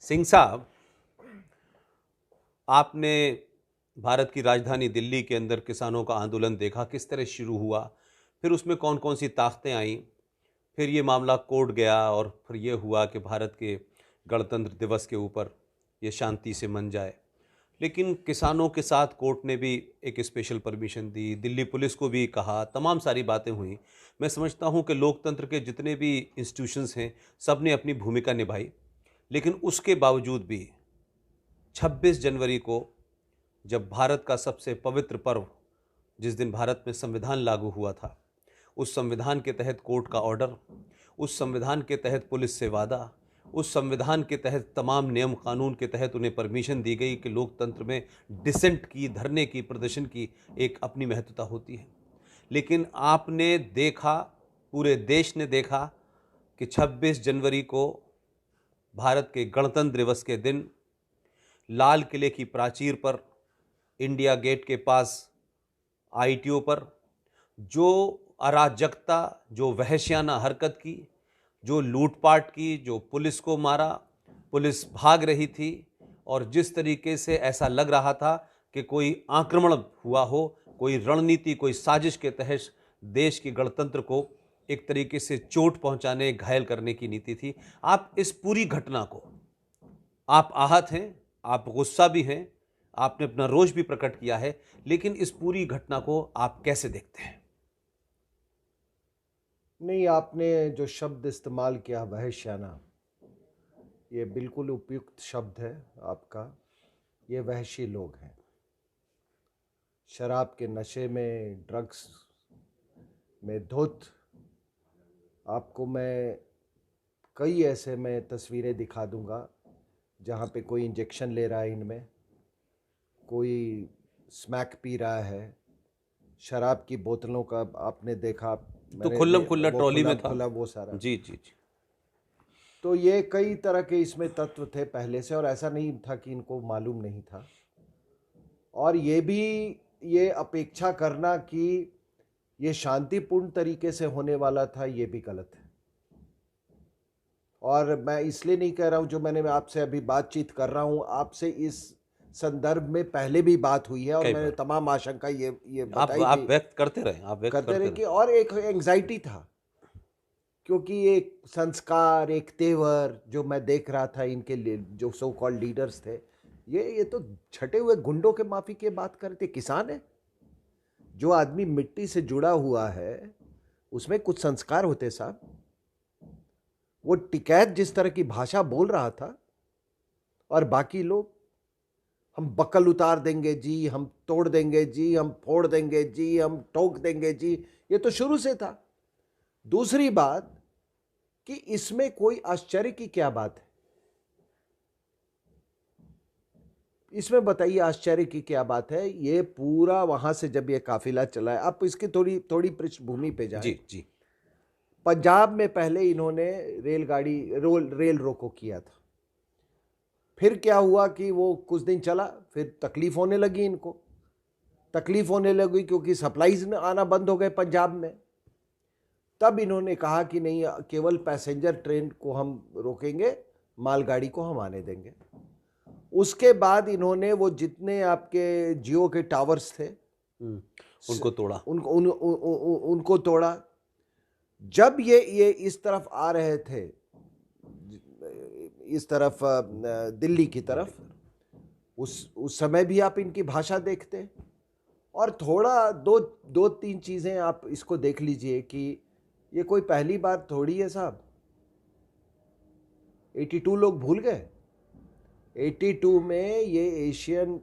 सिंह साहब, आपने भारत की राजधानी दिल्ली के अंदर किसानों का आंदोलन देखा, किस तरह शुरू हुआ, फिर उसमें कौन कौन सी ताकतें आईं, फिर ये मामला कोर्ट गया और फिर ये हुआ कि भारत के गणतंत्र दिवस के ऊपर ये शांति से मन जाए। लेकिन किसानों के साथ कोर्ट ने भी एक स्पेशल परमिशन दी, दिल्ली पुलिस को भी कहा, तमाम सारी बातें हुई। मैं समझता हूँ कि लोकतंत्र के जितने भी इंस्टीट्यूशंस हैं, सब ने अपनी भूमिका निभाई। लेकिन उसके बावजूद भी 26 जनवरी को, जब भारत का सबसे पवित्र पर्व, जिस दिन भारत में संविधान लागू हुआ था, उस संविधान के तहत कोर्ट का ऑर्डर, उस संविधान के तहत पुलिस से वादा, उस संविधान के तहत तमाम नियम कानून के तहत उन्हें परमिशन दी गई कि लोकतंत्र में डिसेंट की, धरने की, प्रदर्शन की एक अपनी महत्वता होती है। लेकिन आपने देखा, पूरे देश ने देखा कि 26 जनवरी को भारत के गणतंत्र दिवस के दिन लाल किले की प्राचीर पर, इंडिया गेट के पास आईटीओ पर जो अराजकता, जो वहशियाना हरकत की, जो लूटपाट की, जो पुलिस को मारा, पुलिस भाग रही थी और जिस तरीके से ऐसा लग रहा था कि कोई आक्रमण हुआ हो, कोई रणनीति, कोई साजिश के तहत देश के गणतंत्र को एक तरीके से चोट पहुंचाने, घायल करने की नीति थी। आप इस पूरी घटना को, आप आहत हैं, आप गुस्सा भी हैं, आपने अपना रोष भी प्रकट किया है, लेकिन इस पूरी घटना को आप कैसे देखते हैं? नहीं, आपने जो शब्द इस्तेमाल किया वहशियाना, ये बिल्कुल उपयुक्त शब्द है आपका। ये वहशी लोग हैं, शराब के नशे में, ड्रग्स में धुत। आपको मैं कई ऐसे मैं तस्वीरें दिखा दूंगा जहाँ पे कोई इंजेक्शन ले रहा है इनमें, कोई स्मैक पी रहा है, शराब की बोतलों का आपने देखा। तो खुल्लम खुल्ला वो ट्रॉली खुला में था। खुला वो सारा। जी जी जी। तो ये कई तरह के इसमें तत्व थे पहले से, और ऐसा नहीं था कि इनको मालूम नहीं था। और ये भी, ये अपेक्षा करना कि ये शांतिपूर्ण तरीके से होने वाला था, ये भी गलत है। और मैं इसलिए नहीं कह रहा हूं, जो मैंने आपसे अभी बातचीत कर रहा हूं आपसे, इस संदर्भ में पहले भी बात हुई है और कई मैंने बार तमाम आशंका ये आप बताई आप थी, व्यक्त करते रहे, आप व्यक्त करते करते रहे रहे। कि, और एक एंजाइटी था, क्योंकि एक संस्कार, एक तेवर जो मैं देख रहा था इनके लिए, जो सो कॉल्ड लीडर्स थे, ये तो छटे हुए गुंडों के माफी की बात करते। किसान है, जो आदमी मिट्टी से जुड़ा हुआ है, उसमें कुछ संस्कार होते साहब। वो टिकैत जिस तरह की भाषा बोल रहा था, और बाकी लोग, हम बकल उतार देंगे जी, हम तोड़ देंगे जी, हम फोड़ देंगे जी, हम ठोक देंगे जी, ये तो शुरू से था। दूसरी बात कि इसमें कोई आश्चर्य की क्या बात है? इसमें बताइए आश्चर्य की क्या बात है? ये पूरा वहां से जब ये काफिला चला है, आप इसकी थोड़ी थोड़ी पृष्ठभूमि पे जाएं। जी जी। पंजाब में पहले इन्होंने रेल रोको किया था। फिर क्या हुआ कि वो कुछ दिन चला, फिर तकलीफ होने लगी इनको, तकलीफ होने लगी क्योंकि सप्लाईज आना बंद हो गए पंजाब में। तब इन्होंने कहा कि नहीं, केवल पैसेंजर ट्रेन को हम रोकेंगे, मालगाड़ी को हम आने देंगे। उसके बाद इन्होंने वो जितने आपके जियो के टावर्स थे, उनको तोड़ा। उनको तोड़ा। जब ये इस तरफ आ रहे थे, इस तरफ दिल्ली की तरफ, उस समय भी आप इनकी भाषा देखते। और थोड़ा दो तीन चीजें आप इसको देख लीजिए कि ये कोई पहली बार थोड़ी है साहब। 82 लोग भूल गए? 82 में ये एशियन,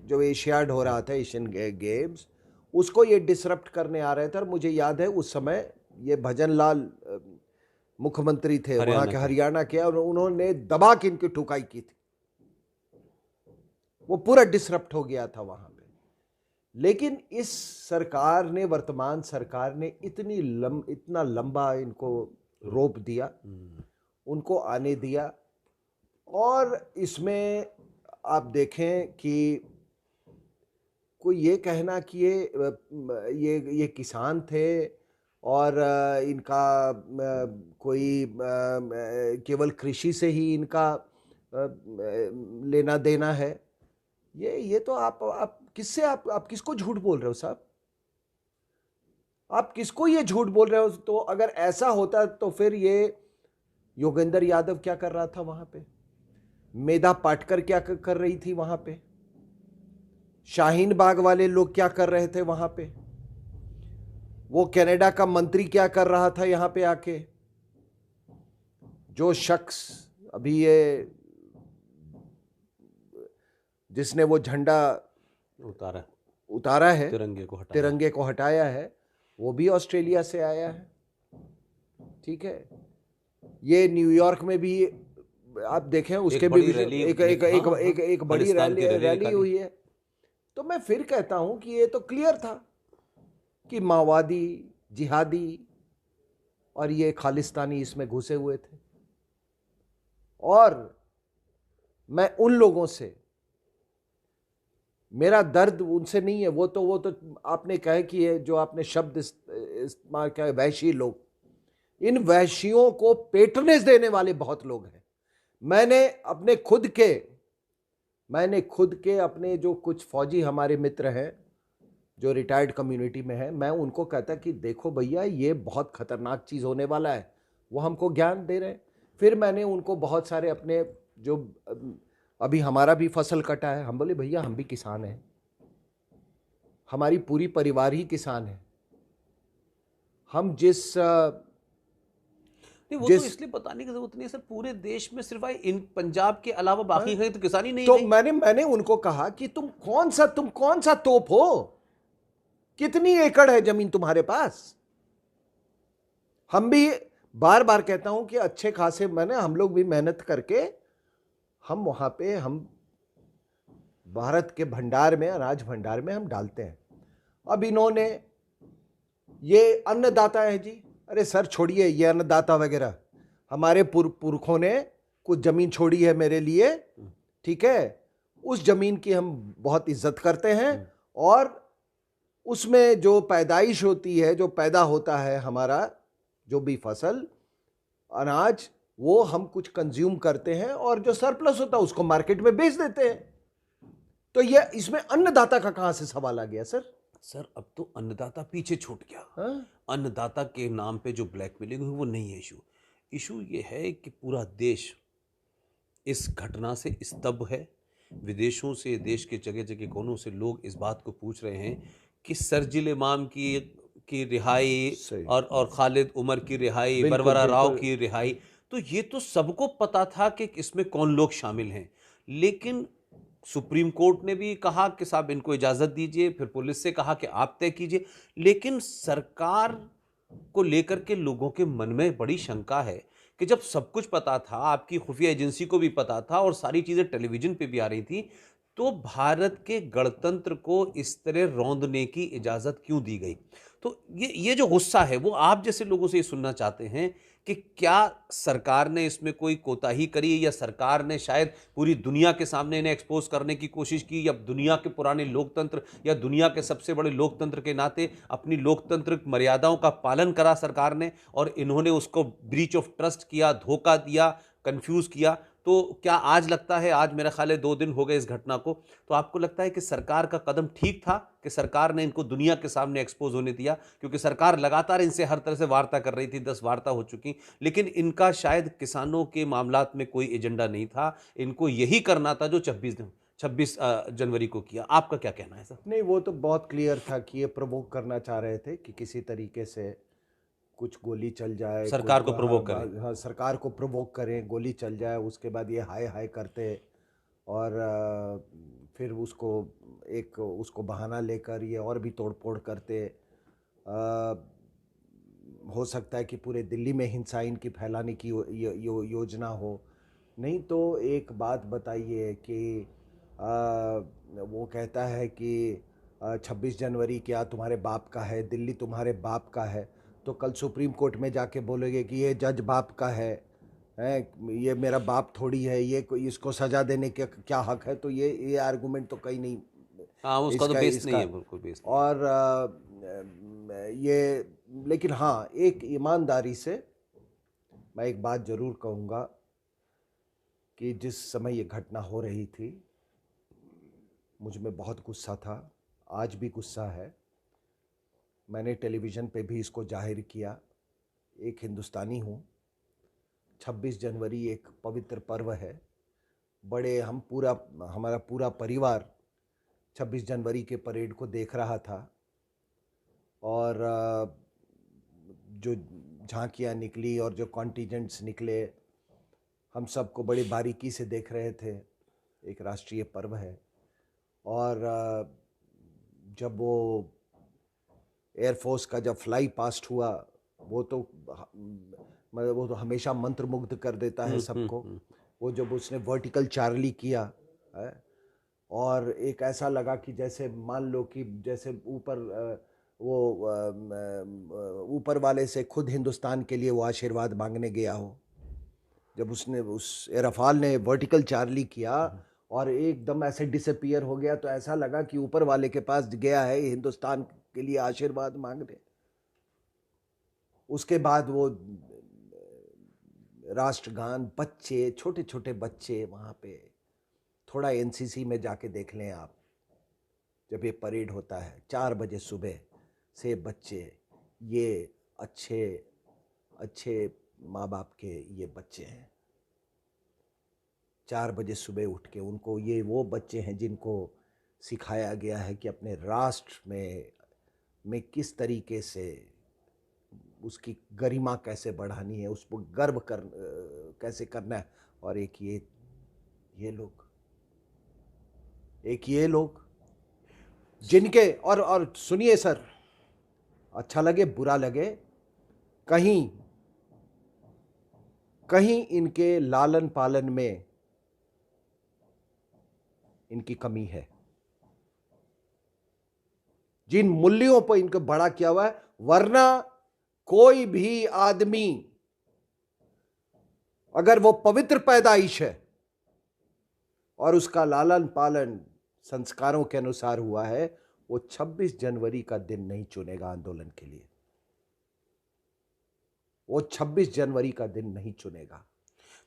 जो एशियाड हो रहा था, एशियन गेम्स, उसको ये डिसरप्ट करने आ रहे थे। और मुझे याद है उस समय ये भजन लाल मुख्यमंत्री थे वहां के, हरियाणा के, और उन्होंने दबा के इनकी ठुकाई की थी। वो पूरा डिसरप्ट हो गया था वहां पे। लेकिन इस सरकार ने, वर्तमान सरकार ने इतना लंबा इनको रोप दिया, उनको आने दिया। और इसमें आप देखें कि कोई ये कहना कि ये किसान थे और इनका कोई केवल कृषि से ही इनका लेना देना है। ये तो आप किससे आप किसको झूठ बोल रहे हो साहब? आप किसको ये झूठ बोल रहे हो? तो अगर ऐसा होता तो फिर ये योगेंद्र यादव क्या कर रहा था वहां पे? मेधा पाटकर क्या कर रही थी वहां पे? शाहीन बाग वाले लोग क्या कर रहे थे वहां पे? वो कनाडा का मंत्री क्या कर रहा था यहां पे आके? जो शख्स अभी ये जिसने वो झंडा उतारा उतारा है, तिरंगे को हटाया है, वो भी ऑस्ट्रेलिया से आया है। ठीक है, ये न्यूयॉर्क में भी आप देखें उसके भी एक बड़ी रैली हुई है। तो मैं फिर कहता हूं कि ये तो क्लियर था कि माओवादी, जिहादी और ये खालिस्तानी इसमें घुसे हुए थे। और मैं उन लोगों से, मेरा दर्द उनसे नहीं है, वो तो आपने कहा कि ये जो आपने शब्द इस्तेमाल किया, वैशी लोग, इन वैशियों को पेट्रनेज देने वाले बहुत लोग हैं। मैंने खुद के अपने जो कुछ फौजी हमारे मित्र हैं जो रिटायर्ड कम्युनिटी में है, मैं उनको कहता कि देखो भैया ये बहुत खतरनाक चीज होने वाला है, वो हमको ज्ञान दे रहे हैं। फिर मैंने उनको बहुत सारे अपने जो अभी हमारा भी फसल कटा है, हम बोले भैया हम भी किसान हैं, हमारी पूरी परिवार ही किसान है। हम नहीं, वो तो इसलिए बताने की जरूरत नहीं है सर, पूरे देश में सिर्फ इन पंजाब के अलावा बाकी कहीं तो किसान ही नहीं। तो मैंने उनको कहा कि तुम कौन सा तोप हो? कितनी एकड़ है जमीन तुम्हारे पास? हम भी बार बार कहता हूं कि अच्छे खासे हम लोग भी मेहनत करके हम वहां पे हम भारत के भंडार में, अनाज भंडार में हम डालते हैं। अब इन्होंने ये अन्नदाता है जी, अरे सर छोड़िए ये अन्नदाता वगैरह, हमारे पुरखों ने कुछ जमीन छोड़ी है मेरे लिए, ठीक है, उस जमीन की हम बहुत इज्जत करते हैं और उसमें जो पैदाइश होती है, जो पैदा होता है हमारा जो भी फसल, अनाज, वो हम कुछ कंज्यूम करते हैं और जो सरप्लस होता है उसको मार्केट में बेच देते हैं। तो ये इसमें अन्नदाता का कहां से सवाल आ गया सर? सर अब तो अन्नदाता पीछे छूट गया। हाँ? अन्नदाता के नाम पे जो ब्लैकमेलिंग हुई वो नहीं है इशू ये है कि पूरा देश इस घटना से स्तब्ध है। विदेशों से, देश के जगह जगह कोनों से लोग इस बात को पूछ रहे हैं कि शरजील इमाम की रिहाई और खालिद उमर की रिहाई, बरबरा राव की रिहाई, तो ये तो सबको पता था कि इसमें कौन लोग शामिल हैं। लेकिन सुप्रीम कोर्ट ने भी कहा कि साहब इनको इजाजत दीजिए, फिर पुलिस से कहा कि आप तय कीजिए। लेकिन सरकार को लेकर के लोगों के मन में बड़ी शंका है कि जब सब कुछ पता था, आपकी खुफिया एजेंसी को भी पता था और सारी चीजें टेलीविजन पे भी आ रही थी, तो भारत के गणतंत्र को इस तरह रौंदने की इजाजत क्यों दी गई? तो ये जो गुस्सा है वो आप जैसे लोगों से ये सुनना चाहते हैं कि क्या सरकार ने इसमें कोई कोताही करी, या सरकार ने शायद पूरी दुनिया के सामने इन्हें एक्सपोज करने की कोशिश की, या दुनिया के पुराने लोकतंत्र या दुनिया के सबसे बड़े लोकतंत्र के नाते अपनी लोकतंत्र मर्यादाओं का पालन करा सरकार ने और इन्होंने उसको ब्रीच ऑफ ट्रस्ट किया, धोखा दिया, कंफ्यूज किया? तो क्या आज लगता है, आज मेरा ख्याल है 2 दिन हो गए इस घटना को, तो आपको लगता है कि सरकार का कदम ठीक था कि सरकार ने इनको दुनिया के सामने एक्सपोज होने दिया? क्योंकि सरकार लगातार इनसे हर तरह से वार्ता कर रही थी, 10 वार्ता हो चुकी, लेकिन इनका शायद किसानों के मामलात में कोई एजेंडा नहीं था, इनको यही करना था जो 26 जनवरी को किया। आपका क्या कहना है सर? नहीं, वो तो बहुत क्लियर था कि ये प्रोवोक करना चाह रहे थे कि किसी तरीके से कुछ गोली चल जाए, सरकार को प्रोवोक करें। हाँ, सरकार को प्रोवोक करें, गोली चल जाए, उसके बाद ये हाय हाय करते और फिर उसको बहाना लेकर ये और भी तोड़फोड़ करते। हो सकता है कि पूरे दिल्ली में हिंसा इनकी फैलाने की योजना हो। नहीं तो एक बात बताइए कि वो कहता है कि 26 जनवरी क्या तुम्हारे बाप का है, दिल्ली तुम्हारे बाप का है, तो कल सुप्रीम कोर्ट में जाके बोलोगे कि ये जज बाप का है, ये मेरा बाप थोड़ी है, ये इसको सजा देने का क्या हक है? तो ये आर्गुमेंट तो कहीं नहीं, हाँ, उसका तो बेस नहीं है, बिल्कुल बेस नहीं। और ये, लेकिन हाँ, एक ईमानदारी से मैं एक बात जरूर कहूँगा कि जिस समय ये घटना हो रही थी मुझ में बहुत गुस्सा था, आज भी गुस्सा है। मैंने टेलीविज़न पे भी इसको जाहिर किया। एक हिंदुस्तानी हूँ, 26 जनवरी एक पवित्र पर्व है। हमारा पूरा परिवार 26 जनवरी के परेड को देख रहा था और जो झांकियाँ निकली और जो कॉन्टिजेंट्स निकले, हम सबको बड़ी बारीकी से देख रहे थे। एक राष्ट्रीय पर्व है और जब वो एयरफोर्स का जब फ्लाई पास्ट हुआ, वो तो हमेशा मंत्रमुग्ध कर देता है सबको। वो जब उसने वर्टिकल चार्ली किया है, और एक ऐसा लगा कि जैसे मान लो कि जैसे ऊपर वाले से खुद हिंदुस्तान के लिए वो आशीर्वाद मांगने गया हो। जब उसने उस एयरफॉल ने वर्टिकल चार्ली किया और एकदम ऐसे डिसअपीयर हो गया, तो ऐसा लगा कि ऊपर वाले के पास गया है हिंदुस्तान के लिए आशीर्वाद मांगने। उसके बाद वो राष्ट्रगान, बच्चे, छोटे छोटे बच्चे वहाँ पे, थोड़ा एनसीसी में जाके देख लें आप, जब ये परेड होता है 4 बजे सुबह से बच्चे, ये अच्छे अच्छे माँ बाप के ये बच्चे हैं। 4 बजे सुबह उठ के उनको, ये वो बच्चे हैं जिनको सिखाया गया है कि अपने राष्ट्र में किस तरीके से उसकी गरिमा कैसे बढ़ानी है, उस पर गर्व कैसे करना है। और एक ये लोग जिनके और सुनिए सर, अच्छा लगे बुरा लगे, कहीं इनके लालन पालन में इनकी कमी है। जिन मूल्यों पर इनको बड़ा किया हुआ है, वरना कोई भी आदमी अगर वो पवित्र पैदाइश है और उसका लालन पालन संस्कारों के अनुसार हुआ है, वो 26 जनवरी का दिन नहीं चुनेगा आंदोलन के लिए। वो 26 जनवरी का दिन नहीं चुनेगा।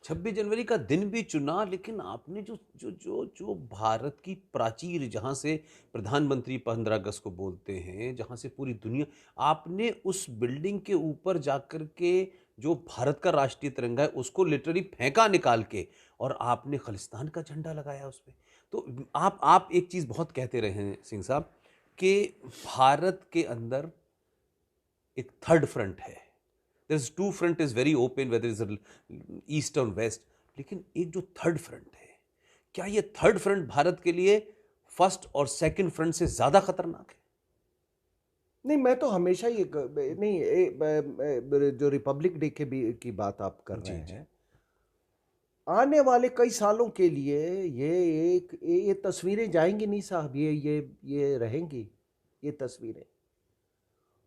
26 जनवरी का दिन भी चुना, लेकिन आपने जो जो जो जो भारत की प्राचीर, जहाँ से प्रधानमंत्री 15 अगस्त को बोलते हैं, जहाँ से पूरी दुनिया, आपने उस बिल्डिंग के ऊपर जाकर के जो भारत का राष्ट्रीय तिरंगा है उसको लिटरली फेंका निकाल के, और आपने खालिस्तान का झंडा लगाया उस पर। तो आप एक चीज़ बहुत कहते रहे हैं सिंह साहब, कि भारत के अंदर एक थर्ड फ्रंट है। There's two front is very open, whether it's east or west, लेकिन एक जो थर्ड फ्रंट है, क्या ये थर्ड फ्रंट भारत के लिए फर्स्ट और सेकंड फ्रंट से ज्यादा खतरनाक है? नहीं, मैं तो हमेशा ये जो रिपब्लिक डे की बात आप कर रहे हैं, आने वाले कई सालों के लिए ये तस्वीरें जाएंगी नहीं साहब, ये रहेंगी ये तस्वीरें।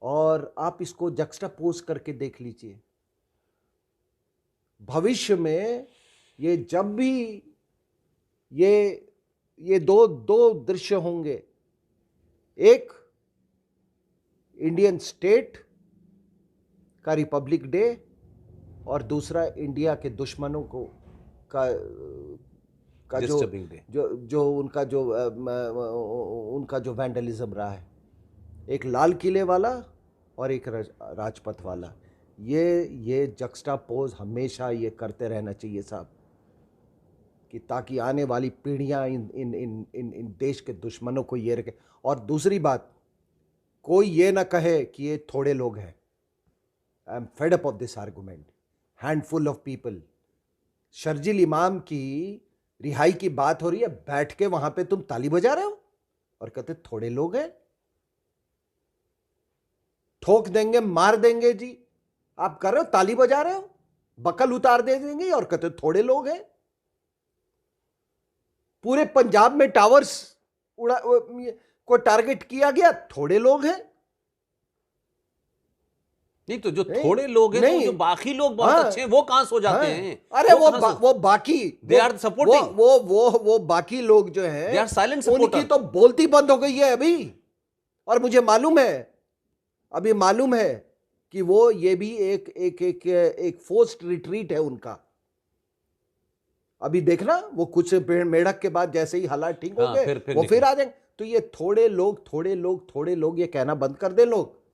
और आप इसको जक्सटापोज करके देख लीजिए, भविष्य में ये जब भी ये दो दृश्य होंगे, एक इंडियन स्टेट का रिपब्लिक डे और दूसरा इंडिया के दुश्मनों का उनका जो वैंडलिज्म रहा है, एक लाल किले वाला और एक राजपथ वाला। ये जक्सटापोज हमेशा ये करते रहना चाहिए साहब, कि ताकि आने वाली पीढ़ियां इन देश के दुश्मनों को ये रखे। और दूसरी बात, कोई ये ना कहे कि ये थोड़े लोग हैं। I am fed up of this argument. Handful of people. Sharjeel इमाम की रिहाई की बात हो रही है, बैठ के वहां पे तुम ताली बजा रहे हो और कहते थोड़े लोग हैं, ठोक देंगे, मार देंगे जी। आप कर रहे हो, ताली बजा रहे हो, बकल उतार दे देंगे और कहते थोड़े लोग हैं। पूरे पंजाब में टावर्स को टारगेट किया गया, थोड़े लोग हैं। नहीं तो जो थोड़े लोग हैं, तो जो बाकी लोग बहुत अच्छे हैं, वो कहां सो जाते हैं? अरे वो बाकी दे आर सपोर्टिंग। वो बाकी लोग जो हैं, दे आर साइलेंट सपोर्टर। उनकी तो बोलती बंद हो गई है अभी। और मुझे मालूम है कि वो ये भी एक फोर्स्ड रिट्रीट है उनका। अभी देखना वो कुछ मेढक के बाद जैसे ही हालात ठीक हो हाँ, गए फिर वो फिर निकले। आ जाएंगे। तो ये थोड़े लोग ये कहना बंद कर दे लोग